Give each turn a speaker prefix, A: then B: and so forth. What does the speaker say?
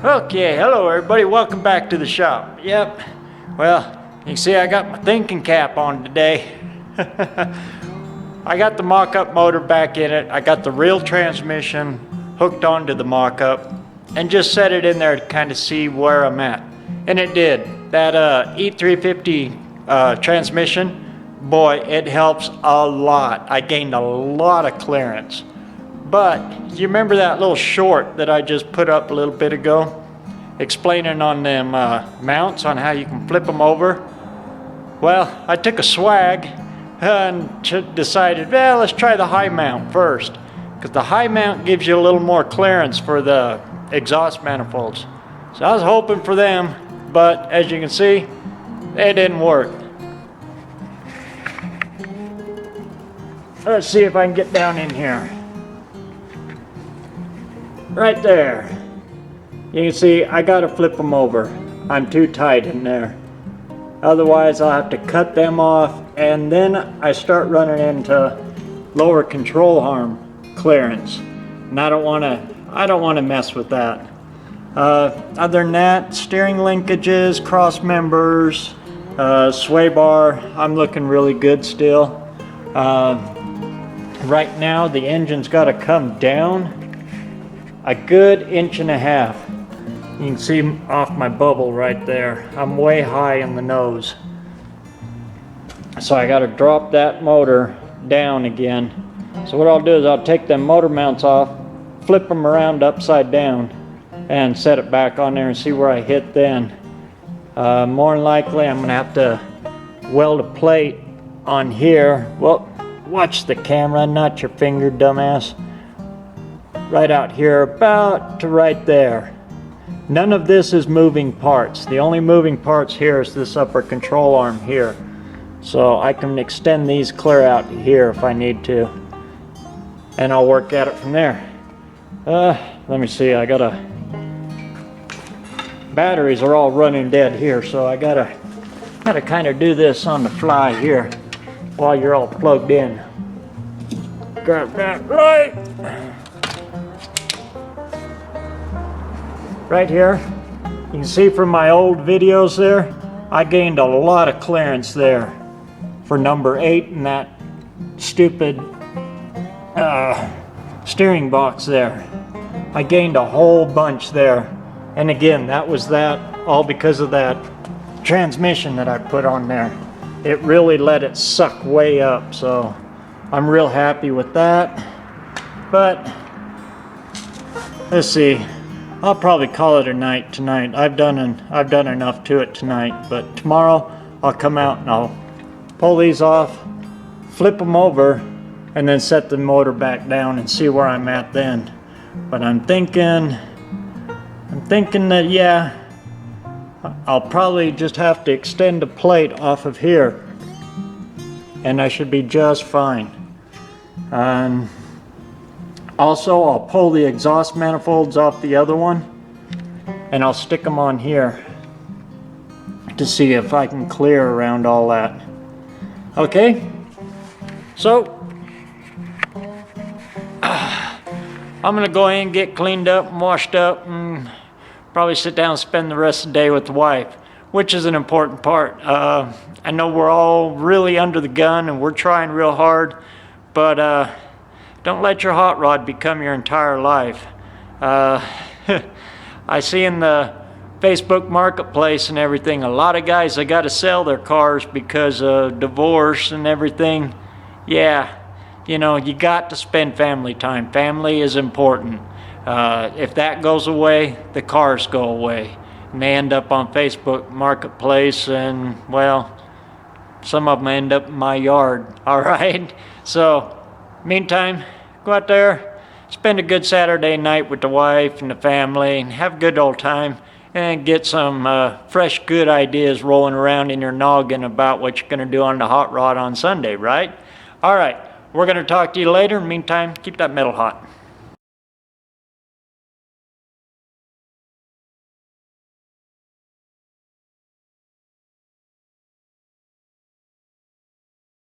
A: Okay, hello everybody, welcome back to the shop. Yep, well, you can see I got my thinking cap on today. I got the mock-up motor back in it. I got the real transmission hooked onto the mock-up and just set it in there to kind of see where I'm at. And it did. That E350 transmission, boy, it helps a lot. I gained a lot of clearance. But you remember that little short that I just put up a little bit ago, explaining on them mounts on how you can flip them over? Well, I took a swag and decided, well, let's try the high mount first, because the high mount gives you a little more clearance for the exhaust manifolds. So I was hoping for them, but as you can see, it didn't work. Let's see if I can get down in here. Right there. You can see I gotta flip them over. I'm too tight in there. Otherwise I'll have to cut them off, and then I start running into lower control arm clearance. And I don't wanna mess with that. Other than that, steering linkages, cross members, sway bar, I'm looking really good still. Right now the engine's gotta come down a good 1.5 inches. You can see off my bubble right there. I'm way high in the nose. So I gotta drop that motor down again. So what I'll do is I'll take them motor mounts off, flip them around upside down, and set it back on there and see where I hit then. More than likely I'm gonna have to weld a plate on here. Well, watch the camera, not your finger, dumbass. Right out here, about to right there. None of this is moving parts. The only moving parts here is this upper control arm here. So I can extend these clear out here if I need to. And I'll work at it from there. Let me see, batteries are all running dead here, so I gotta kind of do this on the fly here while you're all plugged in. Grab that right. Right here, you can see from my old videos there, I gained a lot of clearance there for number 8 in that stupid steering box there. I gained a whole bunch there. And again, that was all because of that transmission that I put on there. It really let it suck way up, so I'm real happy with that. But let's see. I'll probably call it a night tonight. I've done enough to it tonight, but tomorrow I'll come out and I'll pull these off, flip them over, and then set the motor back down and see where I'm at then. But I'm thinking that, yeah, I'll probably just have to extend a plate off of here and I should be just fine. Also, I'll pull the exhaust manifolds off the other one and I'll stick them on here to see if I can clear around all that. Okay, so I'm gonna go in and get cleaned up and washed up and probably sit down and spend the rest of the day with the wife, which is an important part. I know we're all really under the gun and we're trying real hard, but don't let your hot rod become your entire life. I see in the Facebook marketplace and everything, a lot of guys, they got to sell their cars because of divorce and everything. Yeah, you know, you got to spend family time. Family is important. If that goes away, the cars go away. And they end up on Facebook marketplace and, well, some of them end up in my yard, all right? So, meantime, go out there, spend a good Saturday night with the wife and the family and have a good old time and get some fresh good ideas rolling around in your noggin about what you're going to do on the hot rod on Sunday, right? All right, we're going to talk to you later. Meantime, keep that metal hot.